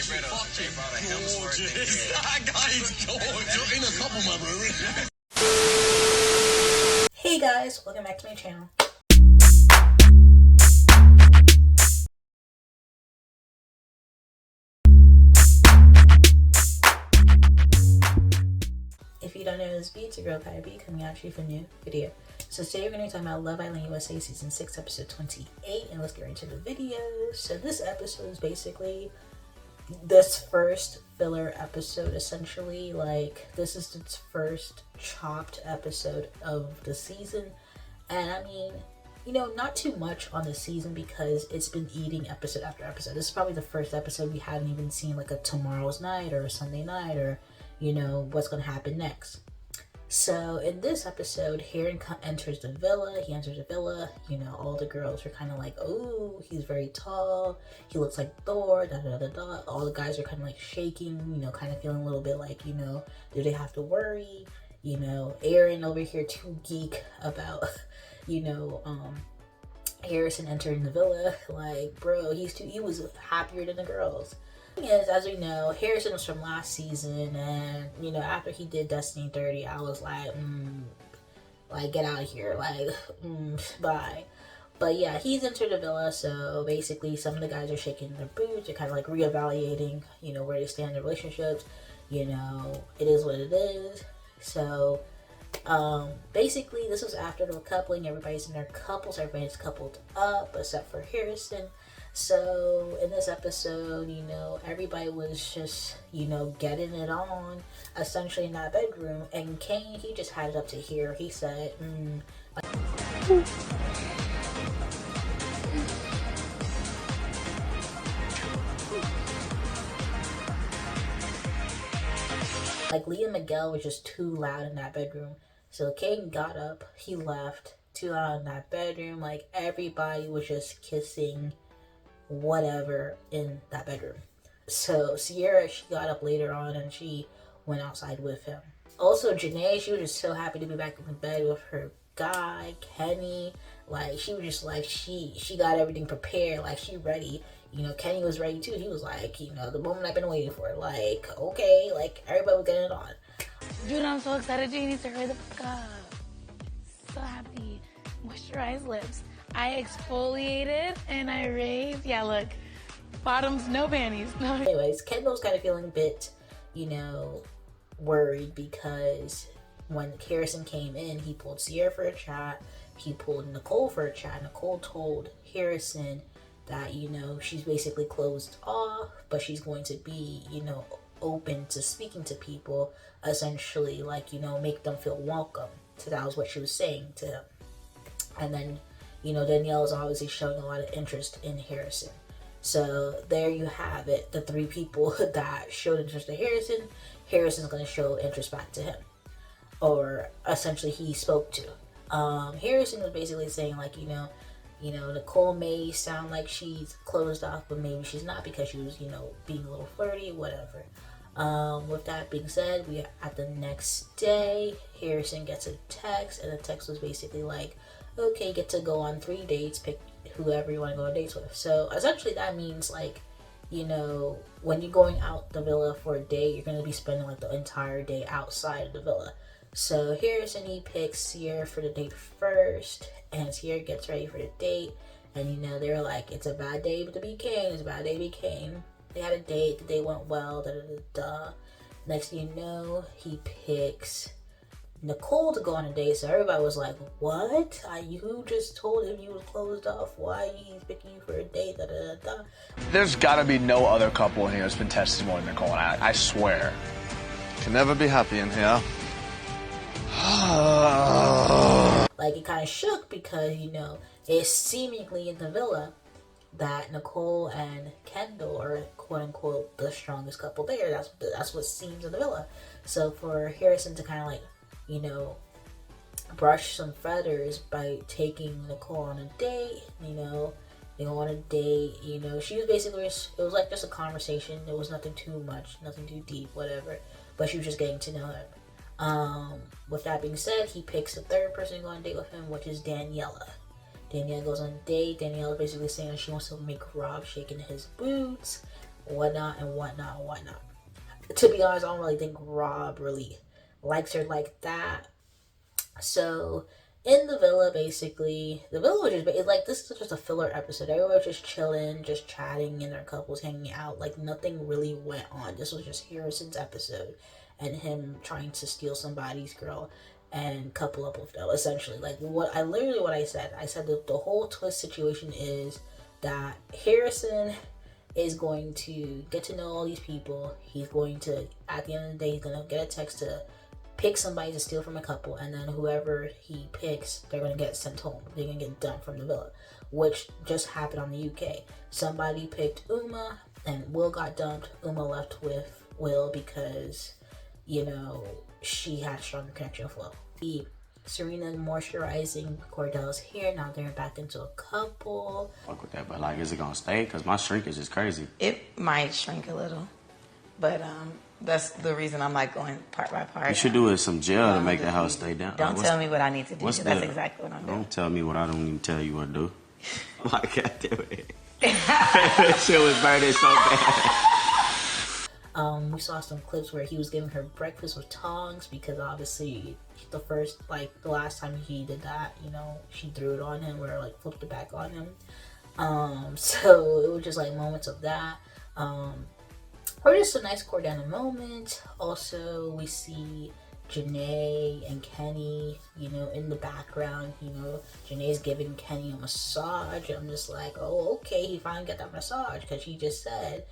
Hey guys, welcome back to my channel. If you don't know this beat, it's your girl KylerB coming at you for a new video. So today we're going to be talking about Love Island USA Season 6 Episode 28, and let's get right into the video. So this episode is basically this first filler episode, essentially. Like, this is its first chopped episode of the season. And I mean, you know, not too much on the season because it's been eating episode after episode. This is probably the first episode we hadn't even seen like a tomorrow's night or a Sunday night or, you know, what's going to happen next. So in this episode, Heron enters the villa. He enters the villa. You know, all the girls are kind of like, oh, he's very tall. He looks like Thor, da da da da. All the guys are kind of like shaking, you know, kind of feeling a little bit like, you know, do they have to worry? You know, Aaron over here too geek about, you know, Harrison entering the villa. Like, bro, he was happier than the girls. Is, as we know, Harrison was from last season, and you know, after he did Destiny 30, I was like, get out of here, like, bye. But yeah, he's entered the villa, so basically some of the guys are shaking their boots. They're kind of like reevaluating, you know, where they stand in their relationships. You know, it is what it is. So basically this was after the coupling. Everybody's in their couples, everybody's coupled up except for Harrison. So in this episode, you know, everybody was just, you know, getting it on essentially in that bedroom, and Caine, he just had it up to here. He said, like Leah and Miguel was just too loud in that bedroom. So Caine got up, he left, too loud in that bedroom. Like, everybody was just kissing whatever in that bedroom. So Sierra, she got up later on and she went outside with him. Also, Janae, she was just so happy to be back in the bed with her guy, Kenny. Like, she was just like, she got everything prepared, like, she ready. You know, Kenny was ready too. He was like, you know, the moment I've been waiting for. Like, okay, like, everybody was getting it on. Dude, I'm so excited. You need to hurry the fuck up. So happy. Moisturized lips. I exfoliated and I raised. Yeah, look. Bottoms, no panties. No. Anyways, Kendall's kind of feeling a bit, you know, worried because when Harrison came in, he pulled Sierra for a chat. He pulled Nicole for a chat. Nicole told Harrison that, you know, she's basically closed off, but she's going to be, you know, open to speaking to people, essentially, like, you know, make them feel welcome. So that was what she was saying to him. And then, you know, Danielle is obviously showing a lot of interest in Harrison. So there you have it. The three people that showed interest in Harrison, Harrison's going to show interest back to him. Or essentially he spoke to. Harrison was basically saying, like, you know, Nicole may sound like she's closed off, but maybe she's not because she was, you know, being a little flirty, whatever. With that being said, we are at the next day. Harrison gets a text, and the text was basically like, okay, get to go on 3 dates, pick whoever you want to go on dates with. So essentially that means, like, you know, when you're going out the villa for a date, you're going to be spending like the entire day outside of the villa. So Harrison, he picks Sierra for the date first, and Sierra gets ready for the date, and you know, they're like, it's a bad day to be Caine, it's a bad day to be Caine. They had a date, the day went well, da da da da. Next thing you know, he picks Nicole to go on a date, so everybody was like, what? You just told him you was closed off, why he's picking you for a date, da da da da. There's gotta be no other couple in here that's been tested more than Nicole, and I swear. Can never be happy in here. Like, it kind of shook because, you know, it's seemingly in the villa that Nicole and Kendall are, quote unquote, the strongest couple there. That's what seems in the villa. So for Harrison to kind of, like, you know, brush some feathers by taking Nicole on a date, you know, they go on a date, you know, she was basically, it was like just a conversation. There was nothing too much, nothing too deep, whatever, but she was just getting to know him. With that being said, he picks a third person to go on a date with him, which is Daniela. Danielle goes on a date. Danielle is basically saying that she wants to make Rob shake in his boots. whatnot and whatnot and whatnot. To be honest, I don't really think Rob really likes her like that. So in the villa, basically, the villa was just like, this is just a filler episode. Everyone was just chilling, just chatting, and their couples hanging out. Like, nothing really went on. This was just Harrison's episode and him trying to steal somebody's girl and couple up with them, essentially. Like, what I said that the whole twist situation is that Harrison is going to get to know all these people. He's going to, at the end of the day, he's going to get a text to pick somebody to steal from a couple, and then whoever he picks, they're going to get sent home. They're going to get dumped from the villa, which just happened on the UK. Somebody picked Uma, and Will got dumped. Uma left with Will because, you know, she had a stronger connection with Will. Serena moisturizing Cordell's hair. Now they're back into a couple. Fuck with that, but like, is it gonna stay? Because my shrinkage is crazy. It might shrink a little, but that's the reason I'm like going part by part. You should do it some gel to make that house stay down. Don't tell me what I need to do, because that's exactly what I'm doing. Don't tell me what I don't even tell you what to do. Like, God damn it. That shit was burning so bad. We saw some clips where he was giving her breakfast with tongs because obviously the last time he did that, you know, she threw it on him or like flipped it back on him. So it was just like moments of that. Or just a nice Cordana moment. Also, we see Janae and Kenny, you know, in the background. You know, Janae's giving Kenny a massage. I'm just like, oh, okay, he finally got that massage, because she just said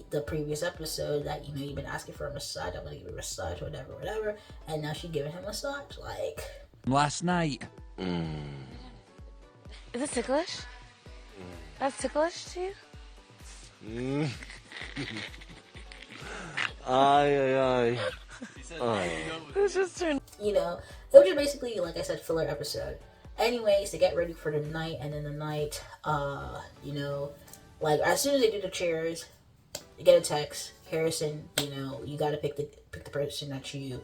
the previous episode that, you know, you've been asking for a massage, I'm gonna give you a massage, whatever, and now she's giving him a massage. Like, last night. Is it ticklish? That's ticklish to you? Ay. It's just turned. you know, it was just basically, like I said, filler episode. Anyways, to get ready for the night, and then the night, you know, like as soon as they do the chairs, you get a text, Harrison, you know, you got to pick the person that you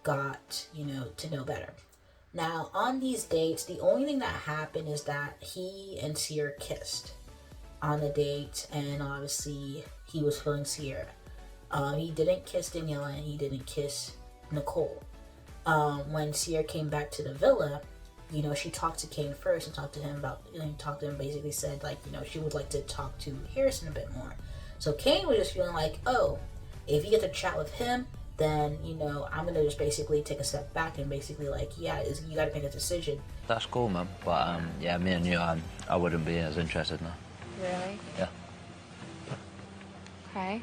got, you know, to know better. Now, on these dates, the only thing that happened is that he and Sierra kissed on the date, and obviously he was feeling Sierra. He didn't kiss Daniela, and he didn't kiss Nicole. When Sierra came back to the villa, you know, she talked to Caine first and talked to him basically said, like, you know, she would like to talk to Harrison a bit more. So Caine was just feeling like, oh, if you get to chat with him, then, you know, I'm gonna just basically take a step back and basically, like, yeah, you gotta make a decision. That's cool, man. But yeah, me and you, I wouldn't be as interested now. Really? Yeah. Okay.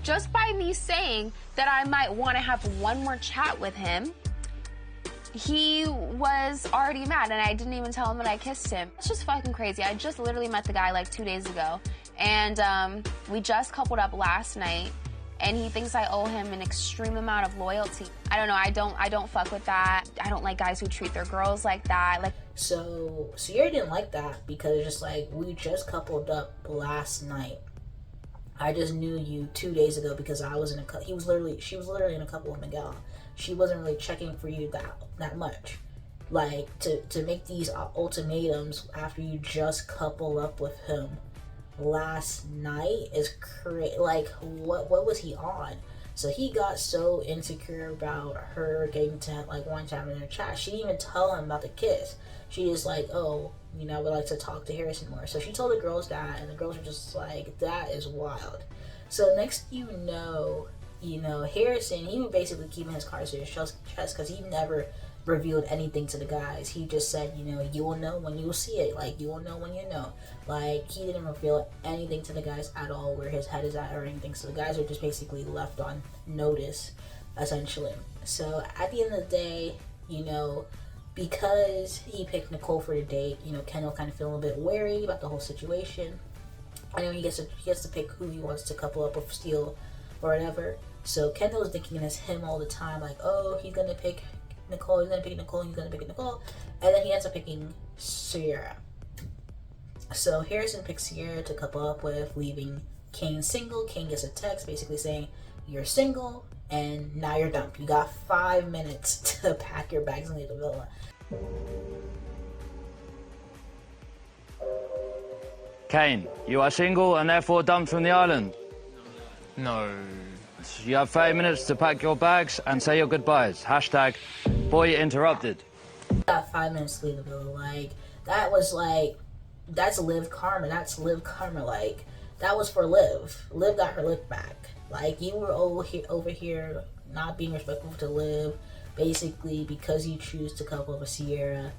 Just by me saying that I might want to have one more chat with him, he was already mad, and I didn't even tell him that I kissed him. It's just fucking crazy. I just literally met the guy like 2 days ago, and we just coupled up last night, and he thinks I owe him an extreme amount of loyalty. I don't know. I don't fuck with that. I don't like guys who treat their girls like that. Like, so Sierra didn't like that because it's just like, we just coupled up last night. I just knew you 2 days ago because she was literally in a couple with Miguel. She wasn't really checking for you that much. Like, to make these ultimatums after you just couple up with him last night is crazy. Like, what was he on? So he got so insecure about her getting to, like, one time in her chat. She didn't even tell him about the kiss. She just like, oh, you know, I would like to talk to Harrison more. So she told the girls that, and the girls were just like, that is wild. So next you know, Harrison, he was basically keeping his cards to his chest because he never revealed anything to the guys. He just said, you know, you will know when you will see it. Like, you will know when you know. Like, he didn't reveal anything to the guys at all, where his head is at or anything. So the guys are just basically left on notice, essentially. So at the end of the day, you know, because he picked Nicole for the date, you know, Kendall kind of feeling a bit wary about the whole situation. I know he gets to pick who he wants to couple up with, steal, or whatever. So Kendall's thinking it's him all the time, like, oh, he's gonna pick Nicole, he's gonna pick Nicole, he's gonna pick Nicole, and then he ends up picking Sierra. So Harrison picks Sierra to couple up with, leaving Caine single. Caine gets a text basically saying, you're single, and now you're dumped. You got 5 minutes to pack your bags and leave the villa. Caine, you are single and therefore dumped from the island. No. You have 30 minutes to pack your bags and say your goodbyes. Hashtag boy interrupted. Got 5 minutes to leave the villa. Like, that was like, that's Liv karma. That's Liv karma. Like, that was for Liv. Liv got her lick back. Like, you were over here not being respectful to Liv, basically because you choose to couple with Sierra.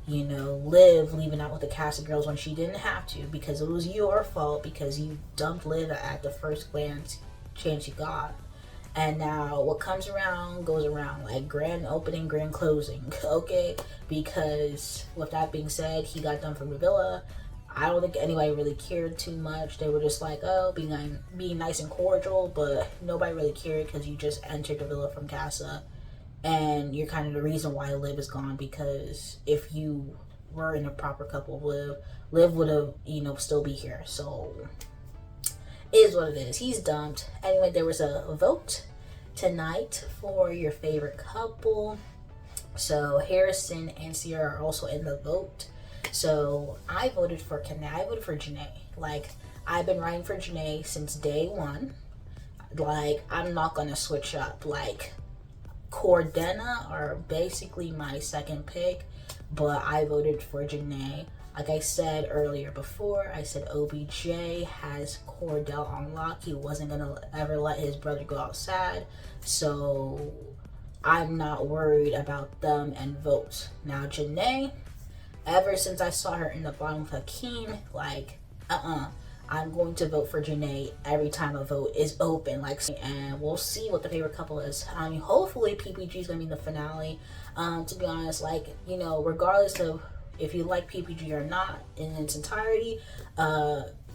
You know, Liv leaving out with the cast of girls when she didn't have to, because it was your fault, because you dumped Liv at the first glance chance you got. And now what comes around goes around, like grand opening, grand closing, okay? Because with that being said, he got done from the villa. I don't think anybody really cared too much. They were just like, oh, being nice and cordial, but nobody really cared because you just entered the villa from Casa. And you're kind of the reason why Liv is gone, because if you were in a proper couple with Liv would have, you know, still be here. So, it is what it is. He's dumped. Anyway, there was a vote tonight for your favorite couple. So, Harrison and Sierra are also in the vote. So, I voted for Caine. I voted for Janae. Like, I've been writing for Janae since day one. Like, I'm not gonna switch up. Like, Cordena are basically my second pick, but I voted for Janae. Like I said earlier before, I said OBJ has Cordell on lock. He wasn't gonna ever let his brother go outside, so I'm not worried about them and votes. Now Janae, ever since I saw her in the bottom with Caine, like I'm going to vote for Janae every time a vote is open. Like, and we'll see what the favorite couple is. I mean, hopefully PPG is gonna be in the finale. To be honest, like, you know, regardless of if you like PPG or not in its entirety,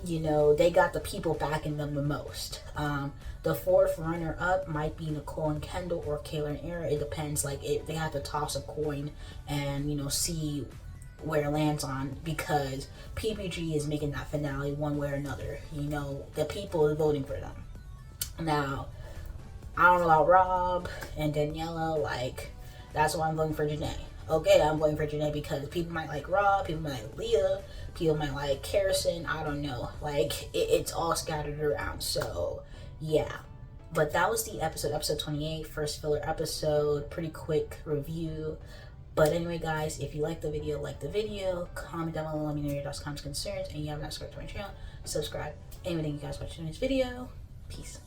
you know, they got the people backing them the most. The fourth runner up might be Nicole and Kendall or Kayler and Era. It depends. Like, they have to toss a coin and, you know, see where it lands on, because PPG is making that finale one way or another. You know, the people are voting for them. Now, I don't know about Rob and Daniela. Like, that's why I'm voting for Janae. Okay, I'm voting for Janae because people might like Rob, people might like Leah, people might like Harrison. I don't know. Like, it's all scattered around. So, yeah. But that was the episode 28, first filler episode. Pretty quick review. But anyway, guys, if you like the video, comment down below, let me know your thoughts, comments, concerns, and you have not subscribed to my channel, subscribe. Anyway, thank you guys for watching this video. Peace.